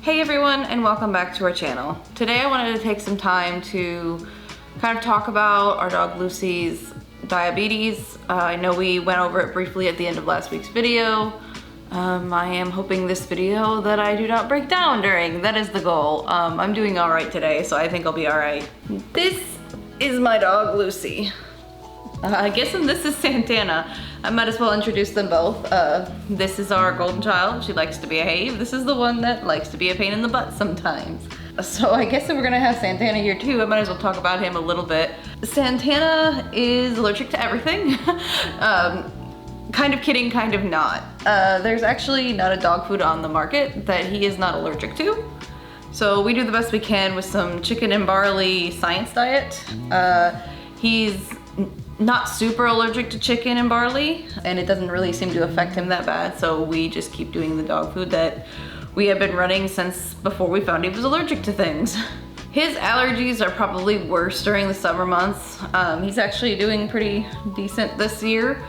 Hey everyone, and welcome back to our channel. Today I wanted to take some time to kind of talk about our dog Lucy's diabetes. I know we went over it briefly at the end of last week's video. I am hoping this video that I do not break down during. That is the goal. I'm doing all right today, so I think I'll be all right. This is my dog Lucy. I guess and this is Santana. I might as well introduce them both. This is our golden child. She likes to behave. This is the one that likes to be a pain in the butt sometimes. So I guess if we're gonna have Santana here too, I might as well talk about him a little bit. Santana is allergic to everything. Kind of kidding, kind of not. There's actually not a dog food on the market that he is not allergic to. So we do the best we can with some chicken and barley science diet. He's not super allergic to chicken and barley, and it doesn't really seem to affect him that bad, so we just keep doing the dog food that we have been running since before we found he was allergic to things. His allergies are probably worse during the summer months. He's actually doing pretty decent this year.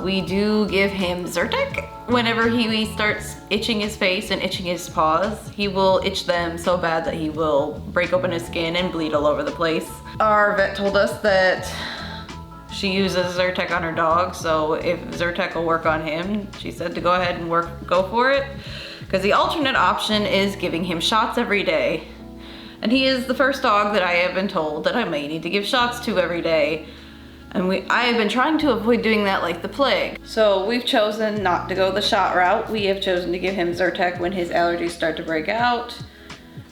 We do give him Zyrtec. Whenever he starts itching his face and itching his paws, he will itch them so bad that he will break open his skin and bleed all over the place. Our vet told us that she uses Zyrtec on her dog, so if Zyrtec will work on him, she said to go ahead and go for it. Because the alternate option is giving him shots every day. And he is the first dog that I have been told that I may need to give shots to every day. And I have been trying to avoid doing that like the plague. So we've chosen not to go the shot route. We have chosen to give him Zyrtec when his allergies start to break out.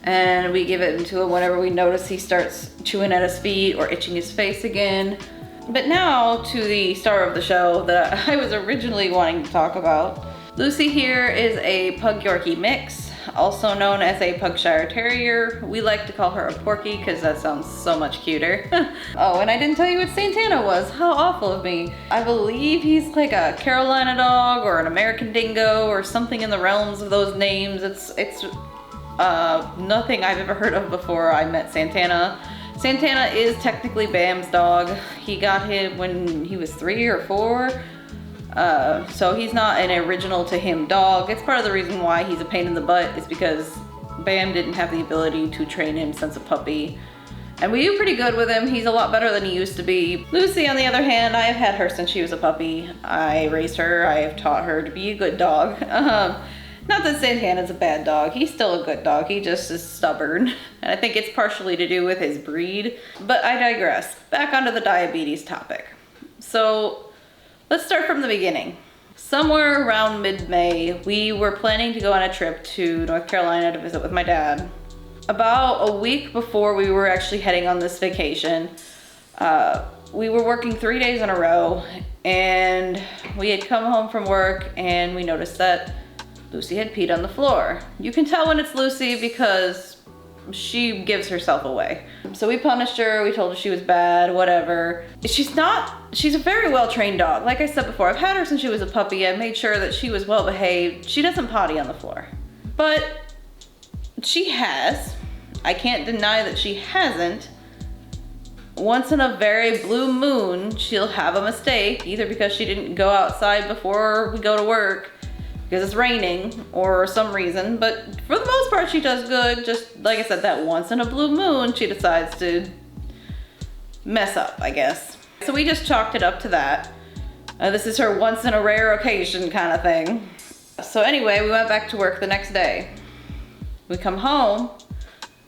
And we give it to him whenever we notice he starts chewing at his feet or itching his face again. But now to the star of the show that I was originally wanting to talk about. Lucy here is a Pug Yorkie mix, also known as a Pugshire Terrier. We like to call her a Porky because that sounds so much cuter. Oh, and I didn't tell you what Santana was. How awful of me. I believe he's like a Carolina dog or an American dingo or something in the realms of those names. It's nothing I've ever heard of before I met Santana. Santana is technically Bam's dog. He got him when he was 3 or 4. So he's not an original to him dog. It's part of the reason why he's a pain in the butt is because Bam didn't have the ability to train him since a puppy. And we do pretty good with him. He's a lot better than he used to be. Lucy, on the other hand, I have had her since she was a puppy. I raised her. I have taught her to be a good dog. Not that Santana's a bad dog. He's still a good dog. He just is stubborn. And I think it's partially to do with his breed. But I digress. Back onto the diabetes topic. So let's start from the beginning. Somewhere around mid-May, we were planning to go on a trip to North Carolina to visit with my dad. About a week before we were actually heading on this vacation, we were working 3 days in a row, and we had come home from work and we noticed that Lucy had peed on the floor. You can tell when it's Lucy because she gives herself away. So we punished her, we told her she was bad, whatever. She's a very well-trained dog. Like I said before, I've had her since she was a puppy. I made sure that she was well-behaved. She doesn't potty on the floor. But she has. I can't deny that she hasn't. Once in a very blue moon, she'll have a mistake, either because she didn't go outside before we go to work, because it's raining or some reason, but for the most part she does good. Just like I said, that once in a blue moon she decides to mess up, I guess. So we just chalked it up to that. This is her once in a rare occasion kind of thing. So anyway, we went back to work the next day. We come home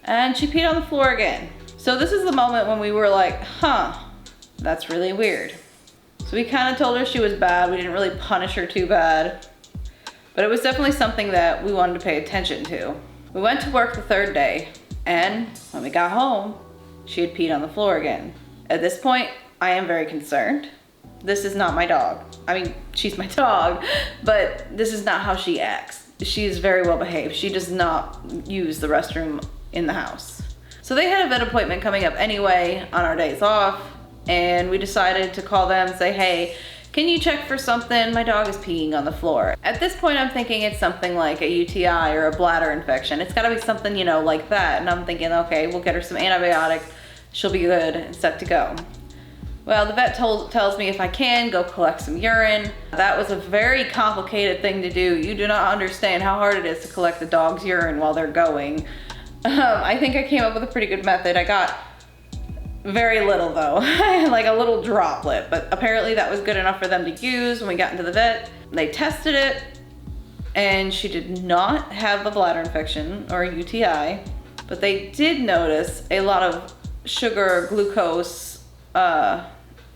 and she peed on the floor again. So this is the moment when we were like, huh, that's really weird. So we kind of told her she was bad. We didn't really punish her too bad. But it was definitely something that we wanted to pay attention to. We went to work the 3rd day, and when we got home, she had peed on the floor again. At this point, I am very concerned. This is not my dog. I mean, she's my dog, but this is not how she acts. She is very well behaved. She does not use the restroom in the house. So they had a vet appointment coming up anyway on our days off, and we decided to call them and say, hey, can you check for something? My dog is peeing on the floor. At this point, I'm thinking it's something like a UTI or a bladder infection. It's gotta be something, you know, like that. And I'm thinking, okay, we'll get her some antibiotics. She'll be good and set to go. Well, the vet tells me if I can, go collect some urine. That was a very complicated thing to do. You do not understand how hard it is to collect the dog's urine while they're going. I think I came up with a pretty good method. I got very little though, like a little droplet, but apparently that was good enough for them to use when we got into the vet. They tested it and she did not have a bladder infection or a UTI, but they did notice a lot of sugar or glucose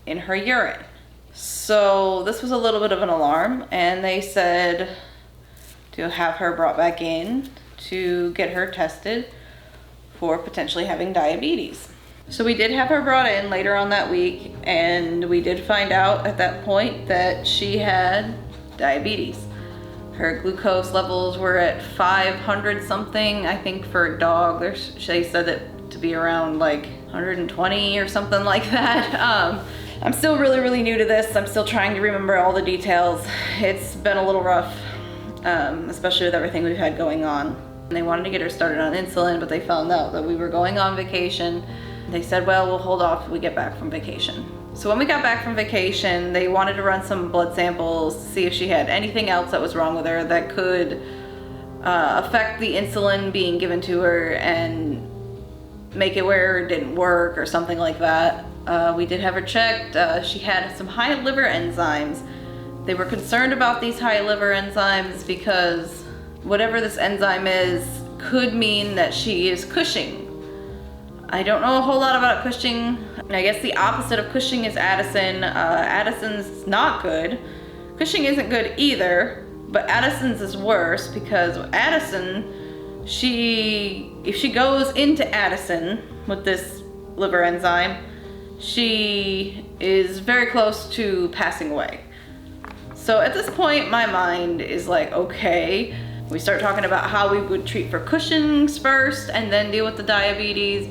in her urine. So this was a little bit of an alarm, and they said to have her brought back in to get her tested for potentially having diabetes. So we did have her brought in later on that week, and we did find out at that point that she had diabetes. Her glucose levels were at 500 something, I think for a dog. They said it to be around like 120 or something like that. I'm still really new to this. I'm still trying to remember all the details. It's been a little rough, especially with everything we've had going on. They wanted to get her started on insulin, but they found out that we were going on vacation. They said, well, we'll hold off till we get back from vacation. So when we got back from vacation, they wanted to run some blood samples to see if she had anything else that was wrong with her that could affect the insulin being given to her and make it where it didn't work or something like that. We did have her checked. She had some high liver enzymes. They were concerned about these high liver enzymes because whatever this enzyme is could mean that she is Cushing. I don't know a whole lot about Cushing. I guess the opposite of Cushing is Addison. Addison's not good. Cushing isn't good either, but Addison's is worse because Addison, if she goes into Addison with this liver enzyme, she is very close to passing away. So at this point, my mind is like, okay, we start talking about how we would treat for Cushing's first and then deal with the diabetes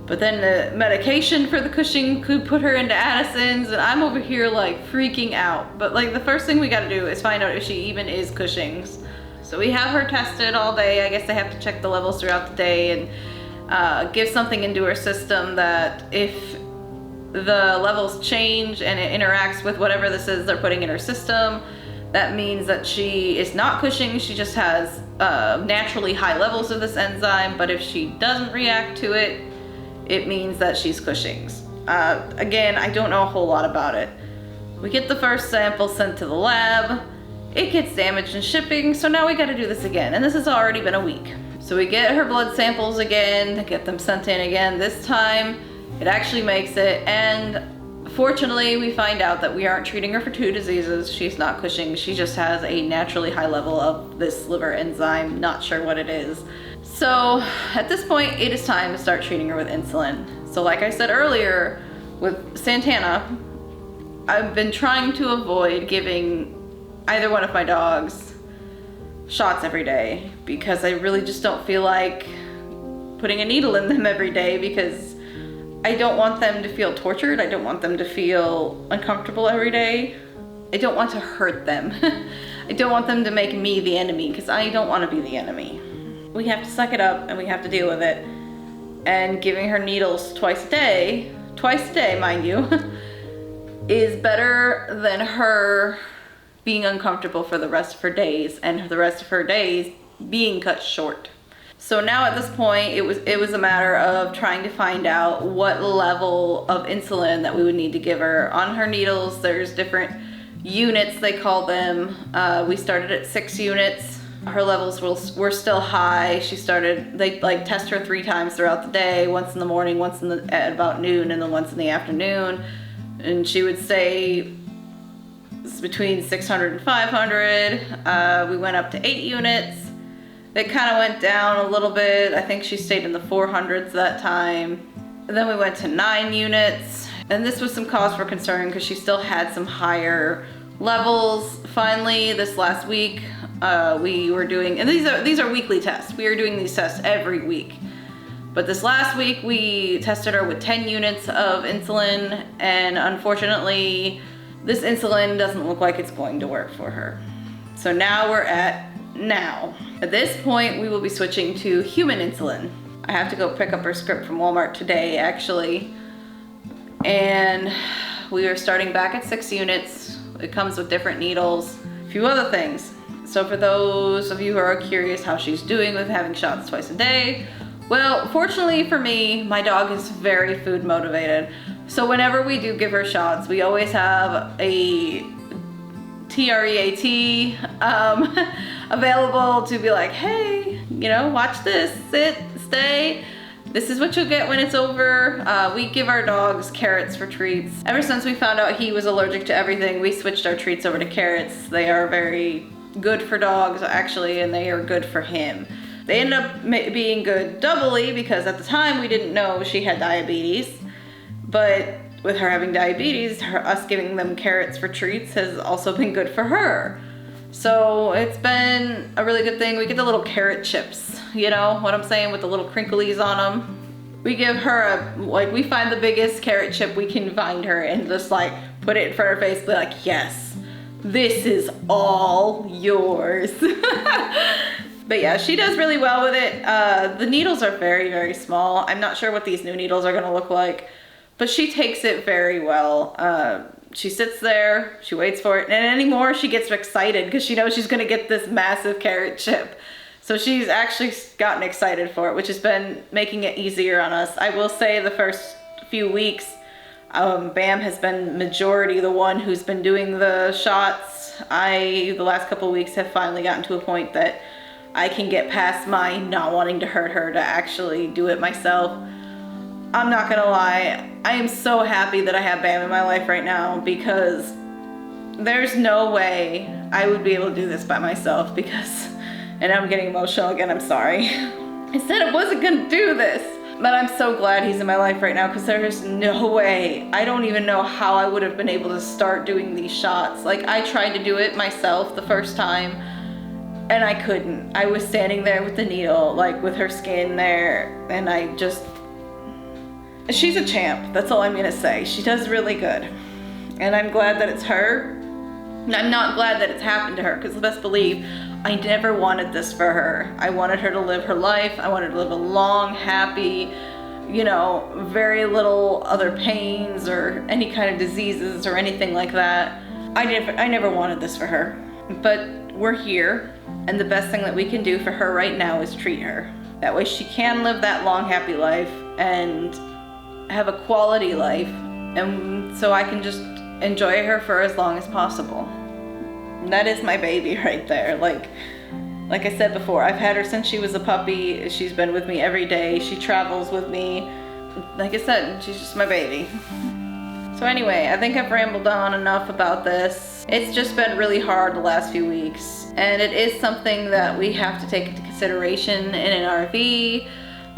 but then the medication for the Cushing could put her into Addison's, and I'm over here like freaking out. But like the first thing we gotta do is find out if she even is Cushing's. So we have her tested all day. I guess they have to check the levels throughout the day and give something into her system that if the levels change and it interacts with whatever this is they're putting in her system, that means that she is not Cushing. She just has naturally high levels of this enzyme, but if she doesn't react to it, it means that she's Cushing's. Again, I don't know a whole lot about it. We get the first sample sent to the lab. It gets damaged in shipping, so now we gotta do this again, and this has already been a week. So we get her blood samples again, get them sent in again. This time, it actually makes it, and fortunately, we find out that we aren't treating her for two diseases. She's not Cushing. She just has a naturally high level of this liver enzyme. Not sure what it is. So at this point, it is time to start treating her with insulin. So like I said earlier, with Santana, I've been trying to avoid giving either one of my dogs shots every day because I really just don't feel like putting a needle in them every day because I don't want them to feel tortured. I don't want them to feel uncomfortable every day. I don't want to hurt them. I don't want them to make me the enemy because I don't want to be the enemy. We have to suck it up and we have to deal with it. And giving her needles twice a day mind you, is better than her being uncomfortable for the rest of her days and the rest of her days being cut short. So now at this point, it was a matter of trying to find out what level of insulin that we would need to give her. On her needles, there's different units, they call them. We started at 6 units. Her levels were still high. They like test her 3 times throughout the day, once in the morning, once at about noon, and then once in the afternoon. And she would say it's between 600 and 500. We went up to 8 units. They kind of went down a little bit. I think she stayed in the 400s that time. And then we went to 9 units. And this was some cause for concern because she still had some higher levels. Finally, this last week, we were doing, and these are weekly tests. We are doing these tests every week. But this last week, we tested her with 10 units of insulin. And unfortunately, this insulin doesn't look like it's going to work for her. So now we're at now. At this point, we will be switching to human insulin. I have to go pick up her script from Walmart today, actually. and we are starting back at 6 units. It comes with different needles, a few other things. So for those of you who are curious how she's doing with having shots twice a day, well, fortunately for me, my dog is very food motivated. So whenever we do give her shots, we always have a TREAT available to be like, hey, you know, watch this, sit, stay. This is what you'll get when it's over. We give our dogs carrots for treats. Ever since we found out he was allergic to everything, we switched our treats over to carrots. They are very good for dogs, actually, and they are good for him. They ended up being good doubly because at the time we didn't know she had diabetes. But with her having diabetes, us giving them carrots for treats has also been good for her. So it's been a really good thing. We get the little carrot chips, you know what I'm saying, with the little crinklies on them. We give her we find the biggest carrot chip we can find her and just like put it in front of her face, be like, yes, this is all yours. But yeah, she does really well with it. The needles are very, very small. I'm not sure what these new needles are gonna look like, but she takes it very well. She sits there, she waits for it, and anymore she gets excited because she knows she's gonna get this massive carrot chip. So she's actually gotten excited for it, which has been making it easier on us. I will say the first few weeks, Bam has been majority the one who's been doing the shots. The last couple of weeks have finally gotten to a point that I can get past my not wanting to hurt her to actually do it myself. I'm not gonna lie, I am so happy that I have Bam in my life right now because there's no way I would be able to do this by myself because, and I'm getting emotional again, I'm sorry. I said I wasn't gonna do this, but I'm so glad he's in my life right now because there's no way, I don't even know how I would have been able to start doing these shots. Like, I tried to do it myself the first time and I couldn't. I was standing there with the needle, like with her skin there, and I just, she's a champ, that's all I'm gonna say. She does really good. And I'm glad that it's her. And I'm not glad that it's happened to her, because best believe, I never wanted this for her. I wanted her to live her life. I wanted her to live a long, happy, you know, very little other pains or any kind of diseases or anything like that. I never wanted this for her. But we're here, and the best thing that we can do for her right now is treat her. That way she can live that long, happy life and have a quality life, and so I can just enjoy her for as long as possible. And that is my baby right there. Like I said before, I've had her since she was a puppy. She's been with me every day. She travels with me. Like I said, she's just my baby. So anyway, I think I've rambled on enough about this. It's just been really hard the last few weeks, and it is something that we have to take into consideration in an RV.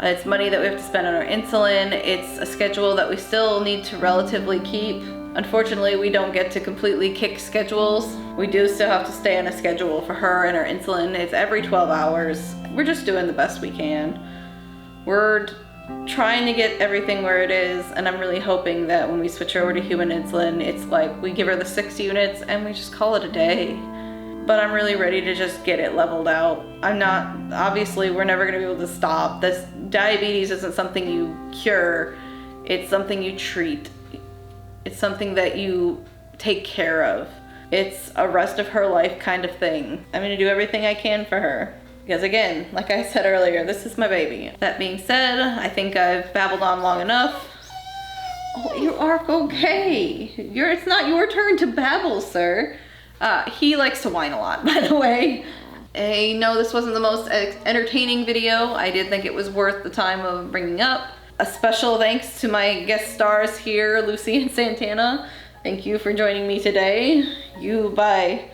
It's money that we have to spend on our insulin. It's a schedule that we still need to relatively keep. Unfortunately, we don't get to completely kick schedules. We do still have to stay on a schedule for her and our insulin. It's every 12 hours. We're just doing the best we can. We're trying to get everything where it is, and I'm really hoping that when we switch her over to human insulin, it's like we give her the 6 units and we just call it a day. But I'm really ready to just get it leveled out. Obviously we're never gonna be able to stop. This diabetes isn't something you cure, it's something you treat. It's something that you take care of. It's a rest of her life kind of thing. I'm gonna do everything I can for her. Because again, like I said earlier, this is my baby. That being said, I think I've babbled on long enough. Oh, you are okay. It's not your turn to babble, sir. He likes to whine a lot, by the way. I know this wasn't the most entertaining video. I did think it was worth the time of bringing up. A special thanks to my guest stars here, Lucy and Santana. Thank you for joining me today. You by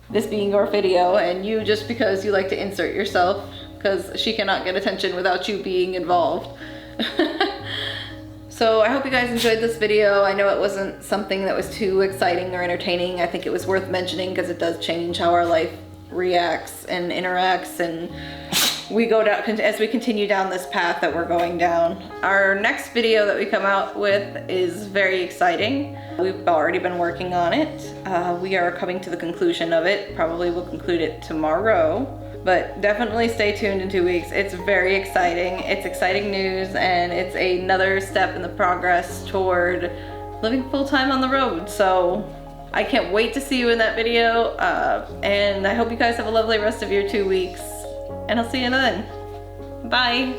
this being your video, and you just because you like to insert yourself, because she cannot get attention without you being involved. So I hope you guys enjoyed this video. I know it wasn't something that was too exciting or entertaining. I think it was worth mentioning because it does change how our life reacts and interacts, and we go down as we continue down this path that we're going down. Our next video that we come out with is very exciting. We've already been working on it. We are coming to the conclusion of it. Probably will conclude it tomorrow, but definitely stay tuned in 2 weeks. It's very exciting. It's exciting news, and it's another step in the progress toward living full-time on the road. So I can't wait to see you in that video. And I hope you guys have a lovely rest of your 2 weeks. And I'll see you then. Bye.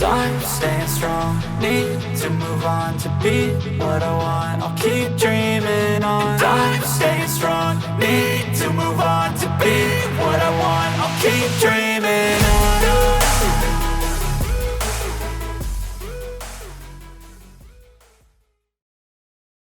I'm staying strong, need to move on to be what I want. I'll keep dreaming on. I'm staying